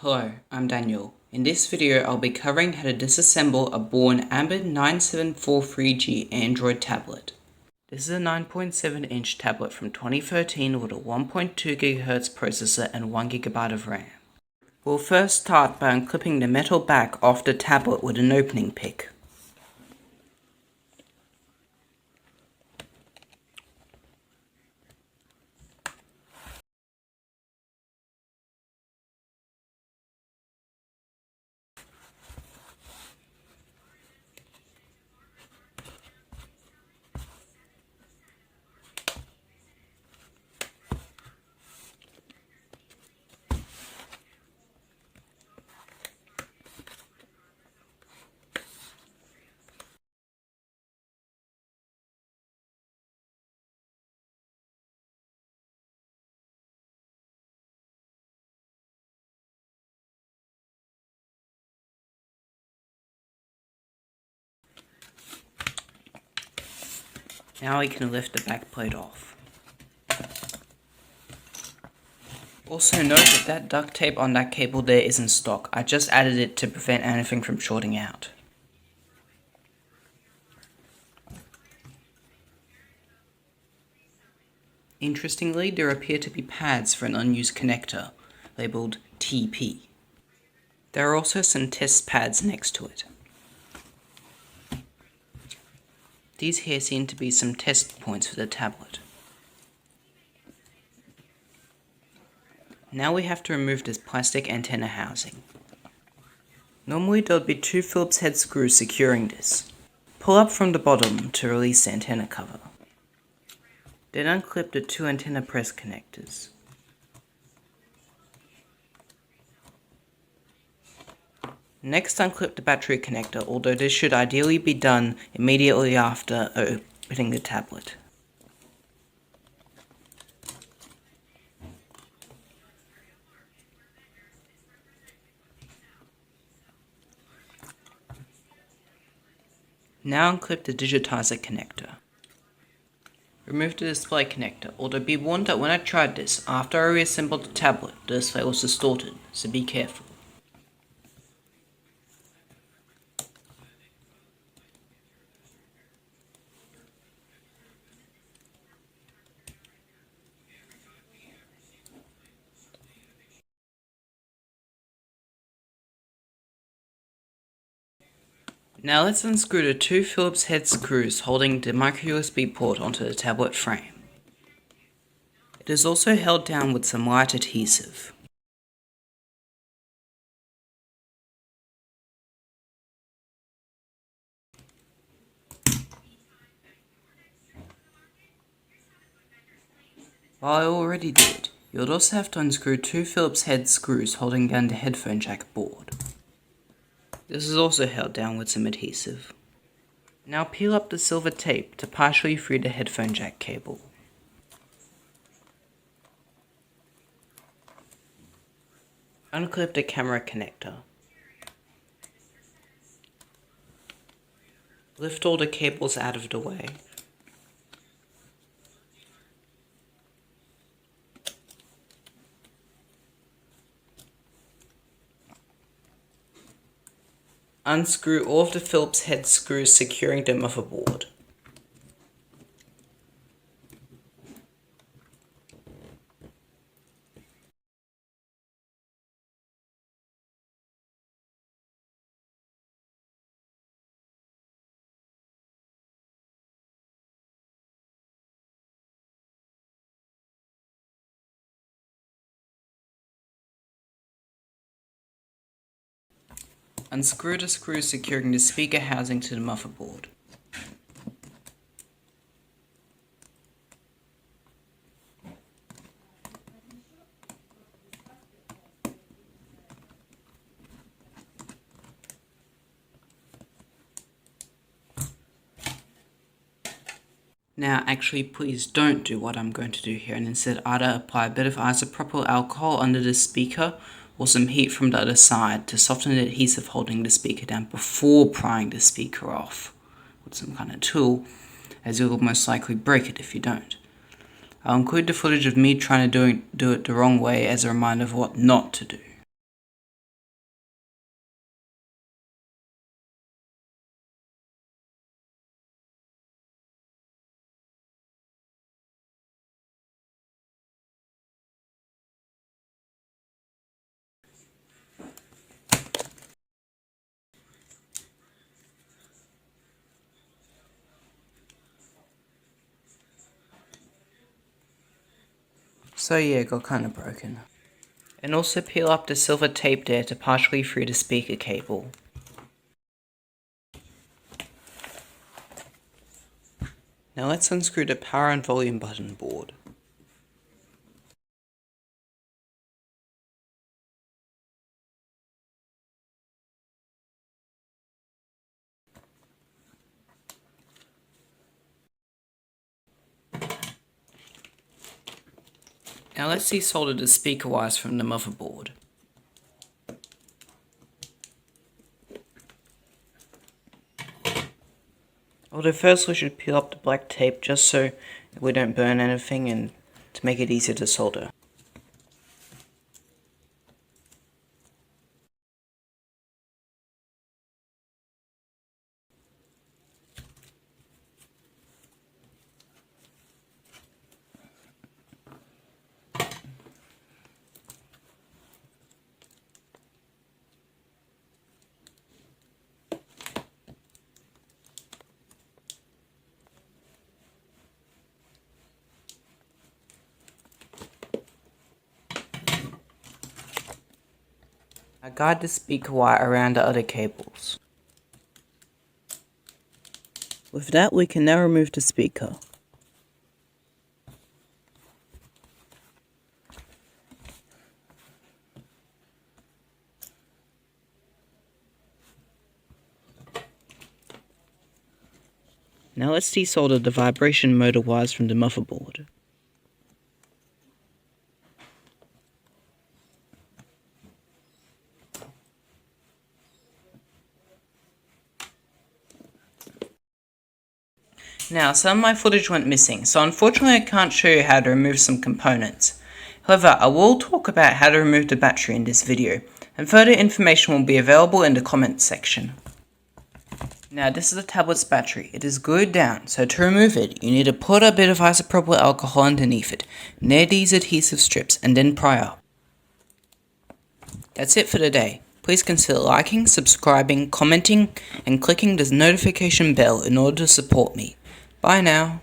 Hello, I'm Daniel. In this video I'll be covering how to disassemble a Bauhn AMiD-9743G Android tablet. This is a 9.7-inch tablet from 2013 with a 1.2 GHz processor and 1 GB of RAM. We'll first start by unclipping the metal back off the tablet with an opening pick. Now we can lift the back plate off. Also note that duct tape on that cable there isn't stock. I just added it to prevent anything from shorting out. Interestingly, there appear to be pads for an unused connector, labelled TP. There are also some test pads next to it. These here seem to be some test points for the tablet. Now we have to remove this plastic antenna housing. Normally there would be 2 Phillips head screws securing this. Pull up from the bottom to release the antenna cover. Then unclip the 2 antenna press connectors. Next unclip the battery connector, although this should ideally be done immediately after opening the tablet. Now unclip the digitizer connector. Remove the display connector, although be warned that when I tried this, after I reassembled the tablet, the display was distorted, so be careful. Now let's unscrew the 2 Phillips head screws holding the micro USB port onto the tablet frame. It is also held down with some light adhesive. While I already did, you would also have to unscrew 2 Phillips head screws holding down the headphone jack board. This is also held down with some adhesive. Now peel up the silver tape to partially free the headphone jack cable. Unclip the camera connector. Lift all the cables out of the way. Unscrew all of the Phillips head screws securing the motherboard. Unscrew the screws securing the speaker housing to the motherboard. Now actually please don't do what I'm going to do here and instead either apply a bit of isopropyl alcohol under the speaker or some heat from the other side to soften the adhesive holding the speaker down before prying the speaker off with some kind of tool, as you'll most likely break it if you don't. I'll include the footage of me trying to do it the wrong way as a reminder of what not to do. So yeah, it got kinda broken. And also peel up the silver tape there to partially free the speaker cable. Now let's unscrew the power and volume button board. Now let's desolder the speaker wires from the motherboard. Although first we should peel up the black tape just so we don't burn anything and to make it easier to solder. Now guide the speaker wire around the other cables. With that, we can now remove the speaker. Now let's desolder the vibration motor wires from the motherboard. Now, some of my footage went missing, so unfortunately I can't show you how to remove some components. However, I will talk about how to remove the battery in this video, and further information will be available in the comments section. Now, this is the tablet's battery. It is glued down, so to remove it, you need to put a bit of isopropyl alcohol underneath it, near these adhesive strips, and then pry up. That's it for today. Please consider liking, subscribing, commenting, and clicking the notification bell in order to support me. Bye now.